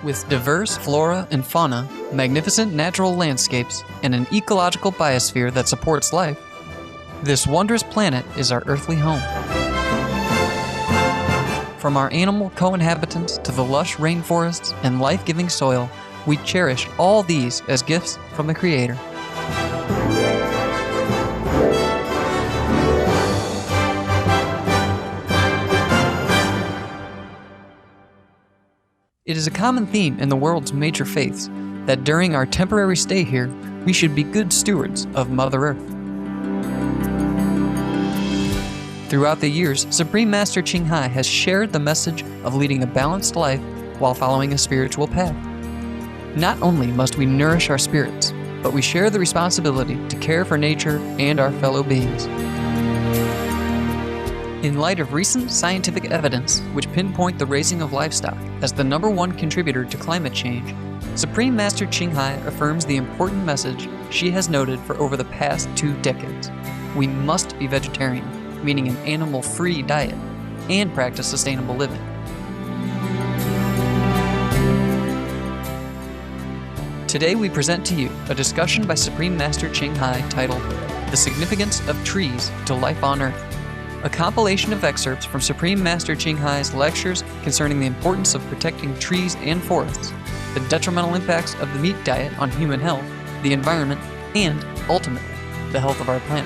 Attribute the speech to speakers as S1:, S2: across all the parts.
S1: With diverse flora and fauna, magnificent natural landscapes, and an ecological biosphere that supports life, this wondrous planet is our earthly home. From our animal co-inhabitants to the lush rainforests and life-giving soil, we cherish all these as gifts from the Creator. It is a common theme in the world's major faiths that during our temporary stay here, we should be good stewards of Mother Earth. Throughout the years, Supreme Master Ching Hai has shared the message of leading a balanced life while following a spiritual path. Not only must we nourish our spirits, but we share the responsibility to care for nature and our fellow beings. In light of recent scientific evidence which pinpoint the raising of livestock as the #1 contributor to climate change, Supreme Master Ching Hai affirms the important message she has noted for over the past 2 decades. We must be vegetarian, meaning an animal-free diet, and practice sustainable living. Today we present to you a discussion by Supreme Master Ching Hai titled The Significance of Trees to Life on Earth, a compilation of excerpts from Supreme Master Ching Hai's lectures concerning the importance of protecting trees and forests, the detrimental impacts of the meat diet on human health, the environment, and, ultimately, the health of our planet.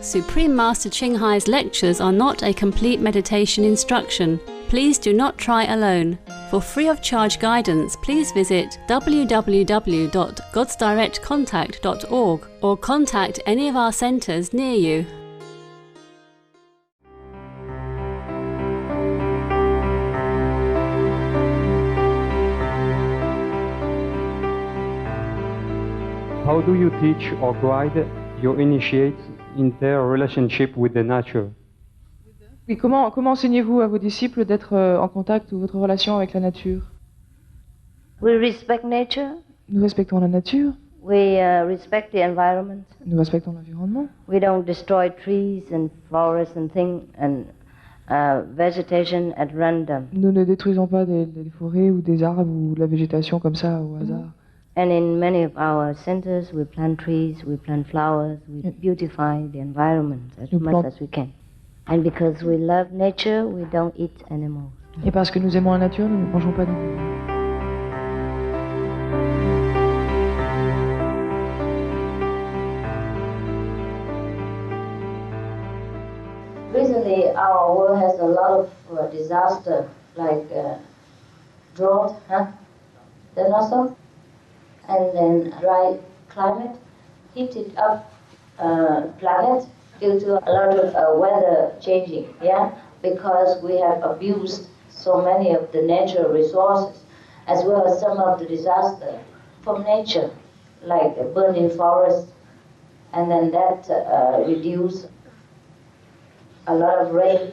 S2: Supreme Master Ching Hai's lectures are not a complete meditation instruction. Please do not try alone. For free of charge guidance, please visit www.godsdirectcontact.org or contact any of our centers near you.
S3: How do you teach or guide your initiates in their relationship with the nature?
S4: Et comment enseignez-vous à vos disciples d'être en contact ou votre relation avec la nature?
S5: We respect nature.
S4: Nous respectons la nature.
S5: We respect the environment.
S4: Nous respectons l'environnement.
S5: We don't destroy trees and forests and things and vegetation at random.
S4: Nous ne détruisons pas des forêts ou des arbres ou de la végétation comme ça au hasard.
S5: And in many of our centers, we plant trees, we plant flowers, we beautify the environment as much as we can. And because we love nature, we don't eat animals.
S4: Et parce que nous aimons la nature, nous ne mangeons pas d'animaux.
S5: Recently, our world has a lot of disaster, like drought, then also, and then dry climate, heated up planet due to a lot of weather changing, because we have abused so many of the natural resources, as well as some of the disaster from nature, like burning forests, and then that reduce a lot of rain,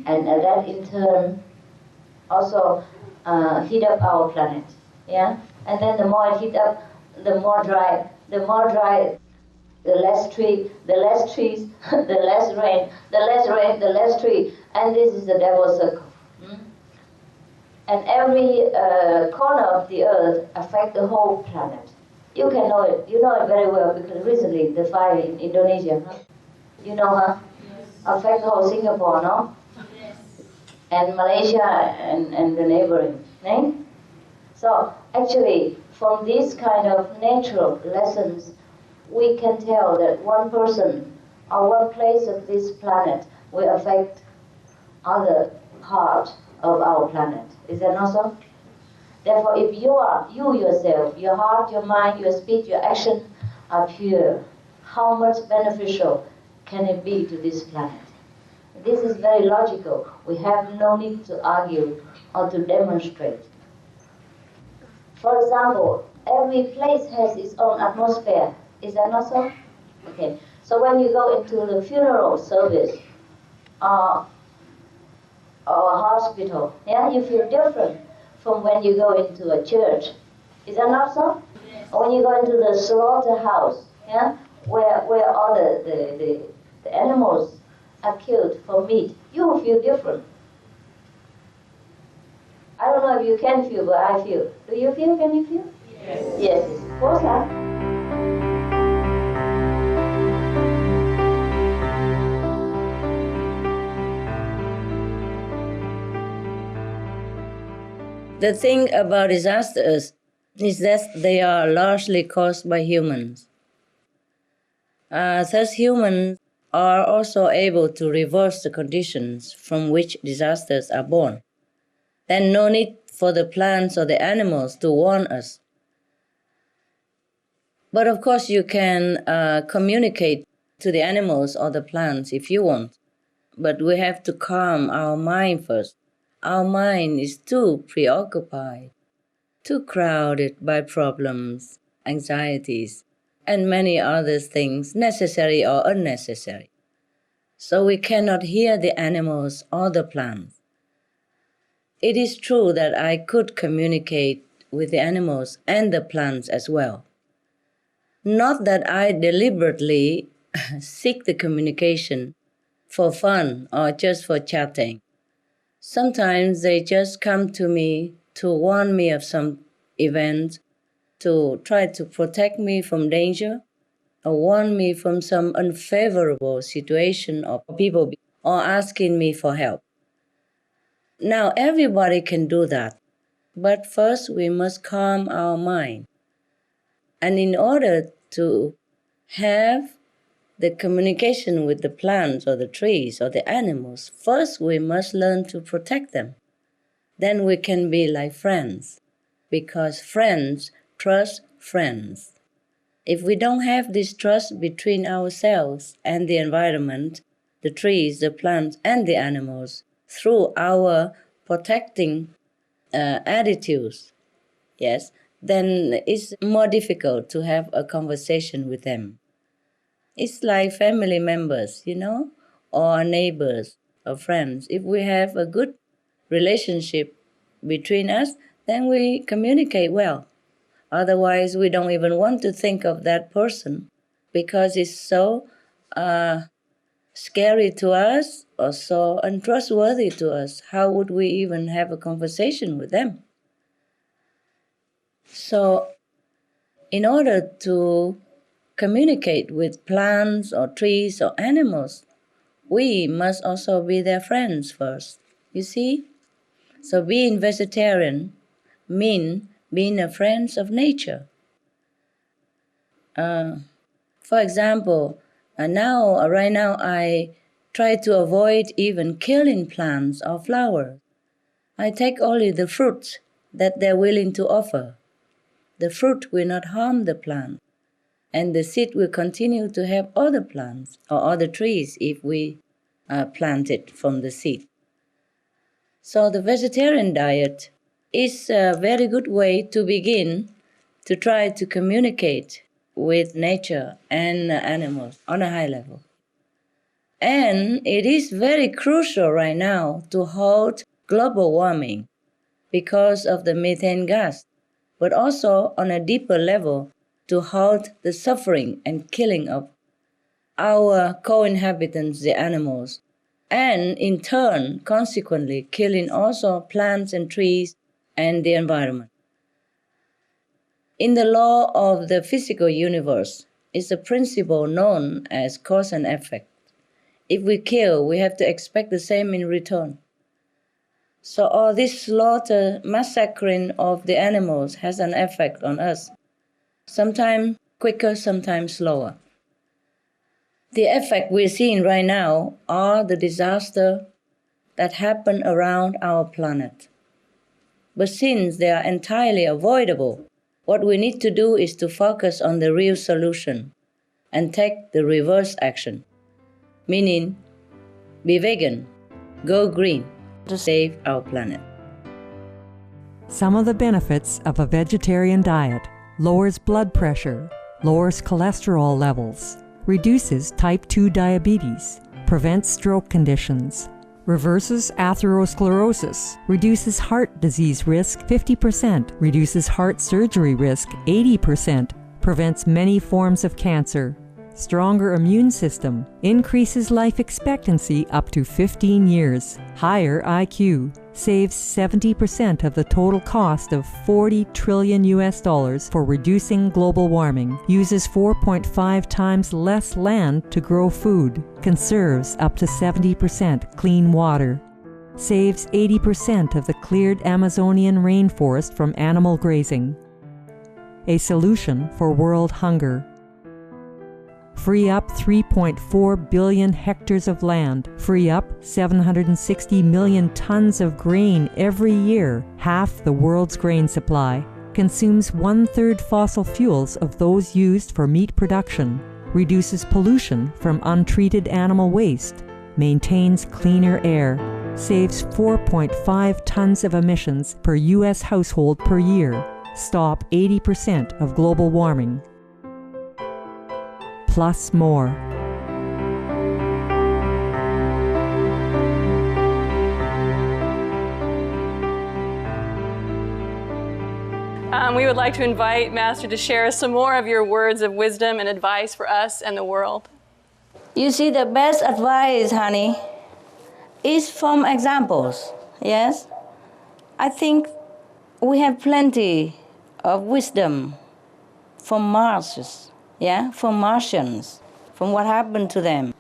S5: and that in turn also heat up our planet, and then the more it heat up, the more dry, the less trees, the less rain, the less rain, the less tree, and this is the devil's circle. And every corner of the earth affects the whole planet. You can know it. You know it very well because recently the fire in Indonesia, you know, affect the whole Singapore, no? Yes. And Malaysia and the neighboring, right? So actually, from these kind of natural lessons, we can tell that one person or one place of this planet will affect other part of our planet. Is that not so? Therefore, if you yourself, your heart, your mind, your speech, your action are pure, how much beneficial can it be to this planet? This is very logical. We have no need to argue or to demonstrate. For example, every place has its own atmosphere. Is that not so? Okay. So when you go into the funeral service or a hospital, you feel different from when you go into a church. Is that not so? Yes. Or when you go into the slaughterhouse, where all the animals are killed for meat, you will feel different. I don't know if you can feel, but I feel. Do you feel? Can you feel? Yes. Yes. Of course,
S6: The thing about disasters is that they are largely caused by humans. Thus, humans are also able to reverse the conditions from which disasters are born. Then no need for the plants or the animals to warn us. But of course, you can communicate to the animals or the plants if you want. But we have to calm our mind first. Our mind is too preoccupied, too crowded by problems, anxieties, and many other things, necessary or unnecessary. So we cannot hear the animals or the plants. It is true that I could communicate with the animals and the plants as well. Not that I deliberately seek the communication for fun or just for chatting. Sometimes they just come to me to warn me of some event, to try to protect me from danger, or warn me from some unfavorable situation or people, or asking me for help. Now, everybody can do that, but first we must calm our mind. And in order to have the communication with the plants or the trees or the animals, first we must learn to protect them. Then we can be like friends, because friends trust friends. If we don't have this trust between ourselves and the environment, the trees, the plants, and the animals, through our protecting attitudes, yes, then it's more difficult to have a conversation with them. It's like family members, or neighbors or friends. If we have a good relationship between us, then we communicate well. Otherwise, we don't even want to think of that person because it's so scary to us or so untrustworthy to us. How would we even have a conversation with them? So, in order to communicate with plants or trees or animals, we must also be their friends first. You see? So being vegetarian means being a friend of nature. For example, right now I try to avoid even killing plants or flowers. I take only the fruits that they're willing to offer. The fruit will not harm the plant, and the seed will continue to have other plants or other trees if we plant it from the seed. So the vegetarian diet is a very good way to begin to try to communicate with nature and animals on a high level. And it is very crucial right now to halt global warming because of the methane gas, but also on a deeper level to halt the suffering and killing of our co-inhabitants, the animals, and in turn, consequently, killing also plants and trees and the environment. In the law of the physical universe is a principle known as cause and effect. If we kill, we have to expect the same in return. So all this slaughter, massacring of the animals has an effect on us, sometimes quicker, sometimes slower. The effect we're seeing right now are the disasters that happen around our planet. But since they are entirely avoidable, what we need to do is to focus on the real solution and take the reverse action, meaning be vegan, go green, to save our planet.
S7: Some of the benefits of a vegetarian diet: lowers blood pressure, lowers cholesterol levels, reduces type 2 diabetes, prevents stroke conditions, reverses atherosclerosis, reduces heart disease risk 50%, reduces heart surgery risk 80%, prevents many forms of cancer, stronger immune system, increases life expectancy up to 15 years, higher IQ, saves 70% of the total cost of $40 trillion for reducing global warming, uses 4.5 times less land to grow food, conserves up to 70% clean water, saves 80% of the cleared Amazonian rainforest from animal grazing. A solution for world hunger. Free up 3.4 billion hectares of land, free up 760 million tons of grain every year, half the world's grain supply, consumes 1/3 fossil fuels of those used for meat production, reduces pollution from untreated animal waste, maintains cleaner air, saves 4.5 tons of emissions per U.S. household per year, stop 80% of global warming. Plus more.
S8: We would like to invite Master to share some more of your words of wisdom and advice for us and the world.
S6: You see, the best advice, honey, is from examples, yes? I think we have plenty of wisdom from Mars, yeah, from Martians, from what happened to them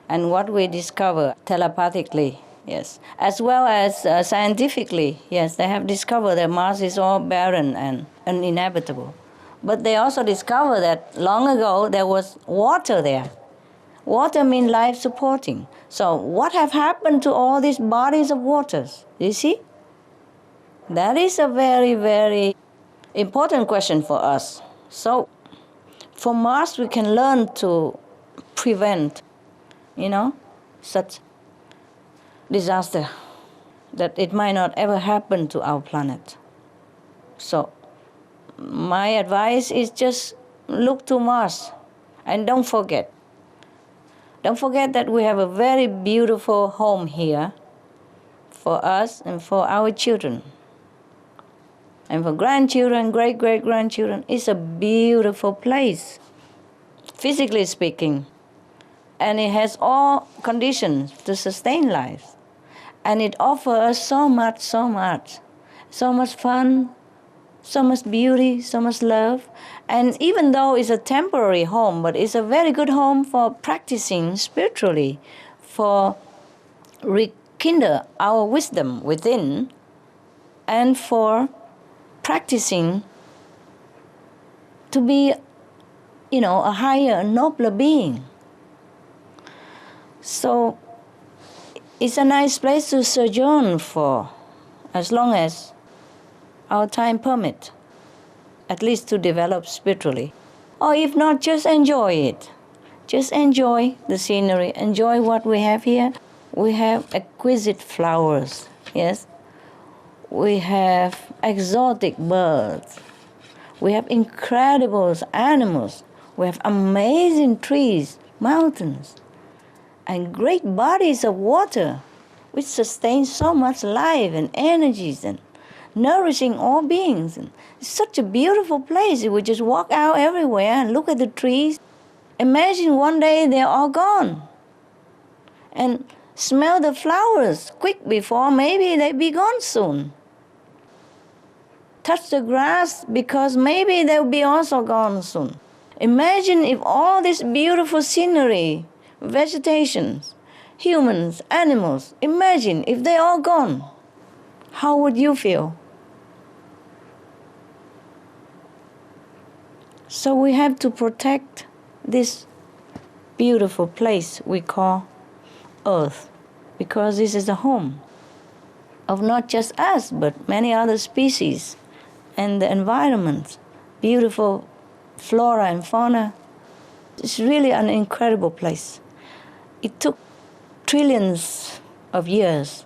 S6: and what we discover telepathically, yes, as well as scientifically, yes, they have discovered that Mars is all barren and uninhabitable. But they also discovered that long ago there was water there. Water means life supporting. So what have happened to all these bodies of waters? You see? That is a very, very important question for us. So from Mars we can learn to prevent, such disaster, that it might not ever happen to our planet. So my advice is just look to Mars and don't forget. Don't forget that we have a very beautiful home here for us and for our children. And for grandchildren, great-great-grandchildren, it's a beautiful place, physically speaking. And it has all conditions to sustain life. And it offers us so much fun, so much beauty, so much love. And even though it's a temporary home, but it's a very good home for practicing spiritually, for rekindle our wisdom within, and for practicing to be, a higher, nobler being. So it's a nice place to sojourn for, as long as our time permits, at least to develop spiritually. Or if not, just enjoy it. Just enjoy the scenery, enjoy what we have here. We have exquisite flowers, yes? We have exotic birds. We have incredible animals. We have amazing trees, mountains, and great bodies of water, which sustain so much life and energies and nourishing all beings. And it's such a beautiful place. You would just walk out everywhere and look at the trees. Imagine one day they're all gone. And smell the flowers quick before maybe they be gone soon. Touch the grass because maybe they'll be also gone soon. Imagine if all this beautiful scenery, vegetation, humans, animals, imagine if they're all gone. How would you feel? So we have to protect this beautiful place we call Earth, because this is the home of not just us, but many other species and the environment, beautiful flora and fauna. It's really an incredible place. It took trillions of years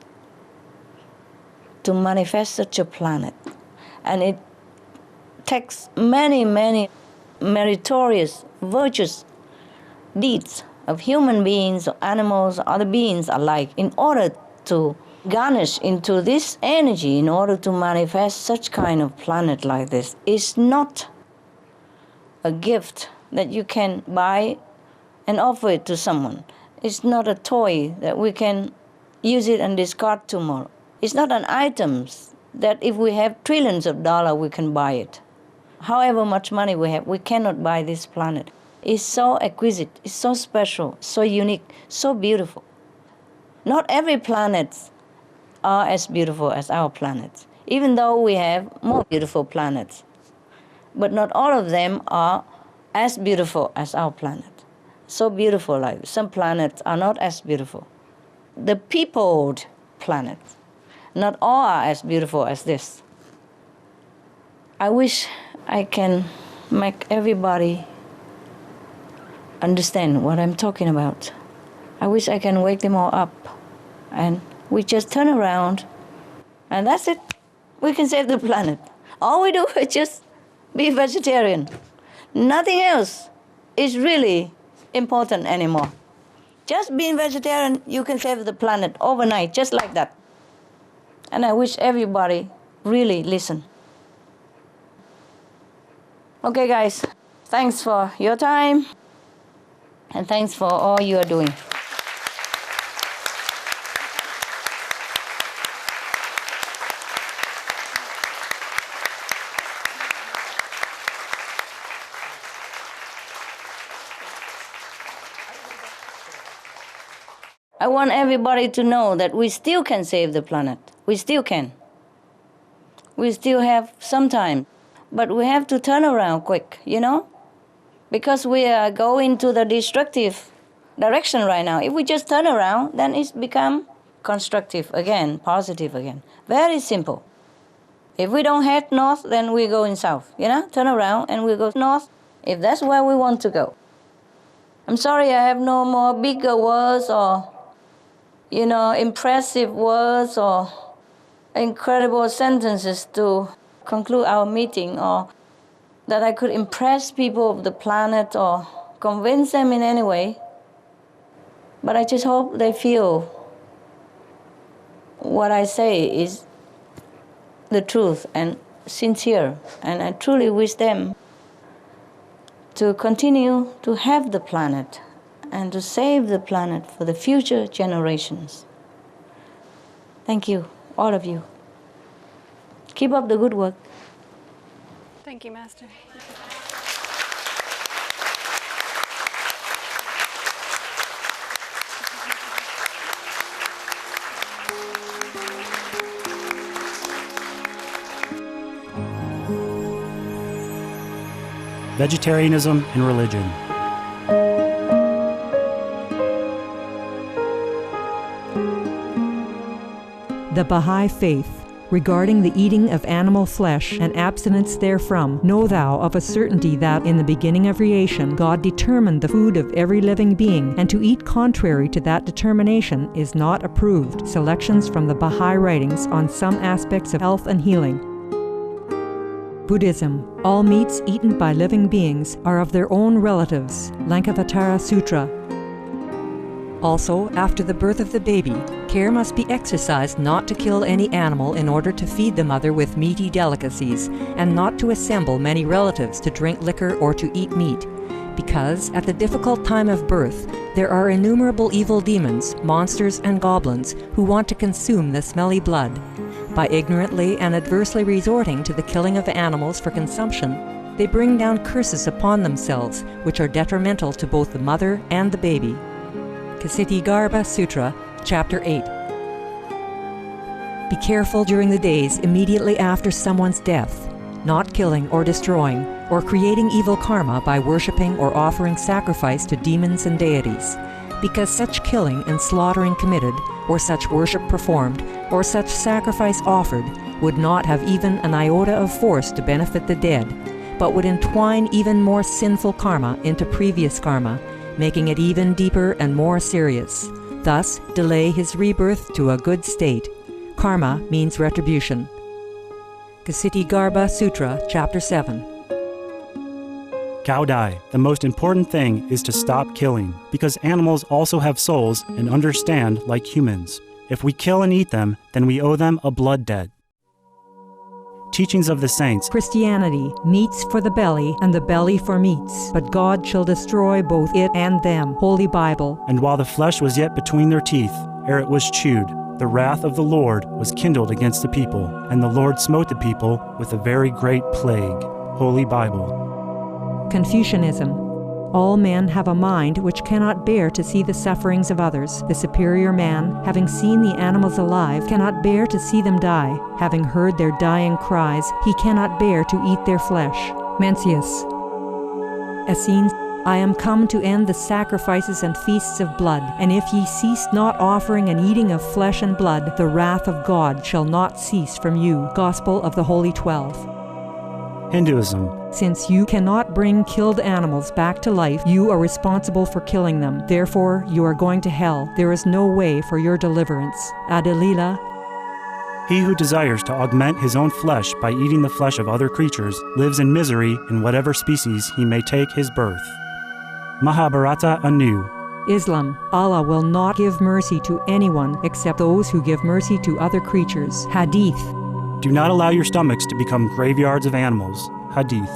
S6: to manifest such a planet. And it takes many, many meritorious, virtuous deeds of human beings, or animals, or other beings alike, in order to garnish into this energy, in order to manifest such kind of planet like this. It's not a gift that you can buy and offer it to someone. It's not a toy that we can use it and discard tomorrow. It's not an item that if we have trillions of dollars, we can buy it. However much money we have, we cannot buy this planet. It's so exquisite, it's so special, so unique, so beautiful. Not every planet are as beautiful as our planet, even though we have more beautiful planets. But not all of them are as beautiful as our planet. So beautiful, like some planets are not as beautiful. The peopled planets, not all are as beautiful as this. I wish I can make everybody understand what I'm talking about. I wish I can wake them all up and we just turn around and that's it. We can save the planet. All we do is just be vegetarian. Nothing else is really important anymore. Just being vegetarian, you can save the planet overnight, just like that. And I wish everybody really listen. Okay, guys, thanks for your time, and thanks for all you are doing. I want everybody to know that we still can save the planet. We still can. We still have some time. But we have to turn around quick, you know? Because we are going to the destructive direction right now. If we just turn around, then it's become constructive again, positive again. Very simple. If we don't head north, then we go in south, you know? Turn around and we go north, if that's where we want to go. I'm sorry I have no more bigger words or impressive words or incredible sentences to conclude our meeting, or that I could impress people of the planet or convince them in any way. But I just hope they feel what I say is the truth and sincere. And I truly wish them to continue to have the planet and to save the planet for the future generations. Thank you, all of you. Keep up the good work.
S8: Thank you, Master.
S9: Vegetarianism and religion.
S7: The Baha'i Faith. Regarding the eating of animal flesh and abstinence therefrom, know thou of a certainty that in the beginning of creation God determined the food of every living being, and to eat contrary to that determination is not approved. Selections from the Baha'i writings on some aspects of health and healing. Buddhism. All meats eaten by living beings are of their own relatives. Lankavatara Sutra. Also, after the birth of the baby, care must be exercised not to kill any animal in order to feed the mother with meaty delicacies, and not to assemble many relatives to drink liquor or to eat meat, because at the difficult time of birth there are innumerable evil demons, monsters and goblins who want to consume the smelly blood. By ignorantly and adversely resorting to the killing of animals for consumption, they bring down curses upon themselves which are detrimental to both the mother and the baby. Ksitigarbha Sutra, Chapter 8. Be careful during the days immediately after someone's death, not killing or destroying, or creating evil karma by worshipping or offering sacrifice to demons and deities, because such killing and slaughtering committed, or such worship performed, or such sacrifice offered, would not have even an iota of force to benefit the dead, but would entwine even more sinful karma into previous karma, making it even deeper and more serious, thus delay his rebirth to a good state. Karma means retribution. Ksitigarbha Sutra, Chapter 7.
S9: Cao Dai, the most important thing is to stop killing, because animals also have souls and understand like humans. If we kill and eat them, then we owe them a blood debt. teachings of the saints,
S7: Christianity, meats for the belly, and the belly for meats. But God shall destroy both it and them. Holy Bible.
S9: and while the flesh was yet between their teeth, ere it was chewed, the wrath of the Lord was kindled against the people, and the Lord smote the people with a very great plague. Holy Bible.
S7: Confucianism. All men have a mind which cannot bear to see the sufferings of others. The superior man, having seen the animals alive, cannot bear to see them die. Having heard their dying cries, he cannot bear to eat their flesh. Mencius. Essenes. I am come to end the sacrifices and feasts of blood, and if ye cease not offering and eating of flesh and blood, the wrath of God shall not cease from you. Gospel of the Holy 12.
S9: Hinduism.
S7: Since you cannot bring killed animals back to life, you are responsible for killing them. Therefore, you are going to hell. There is no way for your deliverance. Adalila.
S9: He who desires to augment his own flesh by eating the flesh of other creatures lives in misery in whatever species he may take his birth. Mahabharata anew.
S7: Islam. Allah will not give mercy to anyone except those who give mercy to other creatures. Hadith.
S9: Do not allow your stomachs to become graveyards of animals. Hadith.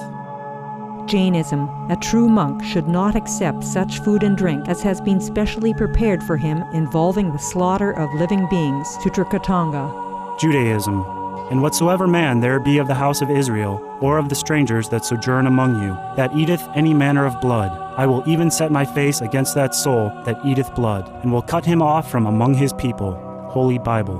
S7: Jainism. A true monk should not accept such food and drink as has been specially prepared for him involving the slaughter of living beings. Sutrakatanga.
S9: Judaism. And whatsoever man there be of the house of Israel, or of the strangers that sojourn among you, that eateth any manner of blood, I will even set my face against that soul that eateth blood, and will cut him off from among his people. Holy Bible.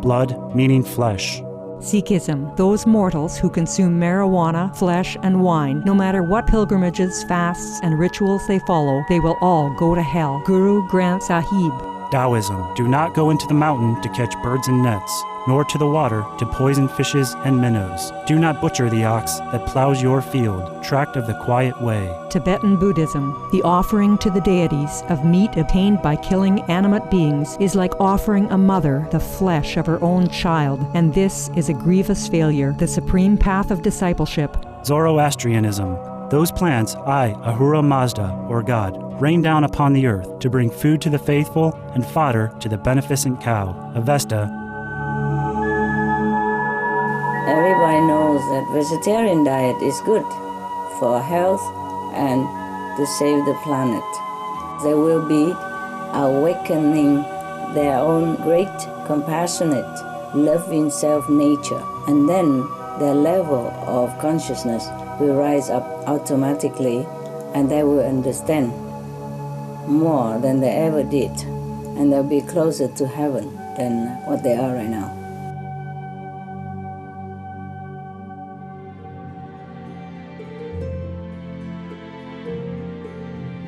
S9: Blood meaning flesh.
S7: Sikhism. Those mortals who consume marijuana, flesh, and wine, no matter what pilgrimages, fasts, and rituals they follow, they will all go to hell. Guru Granth Sahib.
S9: Taoism. Do not go into the mountain to catch birds and nets, nor to the water to poison fishes and minnows. Do not butcher the ox that plows your field, tract of the quiet way.
S7: Tibetan Buddhism. The offering to the deities of meat obtained by killing animate beings is like offering a mother the flesh of her own child, and this is a grievous failure. The supreme path of discipleship.
S9: Zoroastrianism. Those plants I, Ahura Mazda, or God, rain down upon the earth to bring food to the faithful and fodder to the beneficent cow. Avesta.
S6: Everybody knows that vegetarian diet is good for health and to save the planet. They will be awakening their own great compassionate, loving self-nature, and then their level of consciousness will rise up automatically, and they will understand more than they ever did, and they'll be closer to heaven than what they are right now.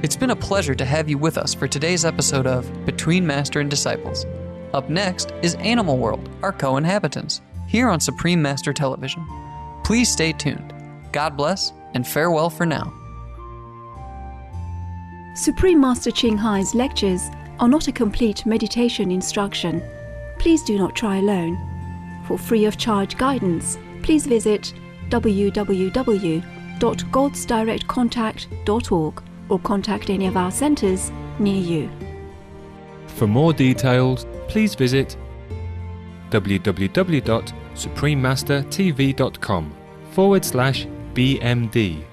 S1: It's been a pleasure to have you with us for today's episode of Between Master and Disciples. Up next is Animal World, our co-inhabitants, here on Supreme Master Television. Please stay tuned. God bless, and farewell for now.
S10: Supreme Master Ching Hai's lectures are not a complete meditation instruction. Please do not try alone. For free of charge guidance, please visit www.godsdirectcontact.org or contact any of our centers near you.
S11: For more details, please visit www.suprememastertv.com/BMD.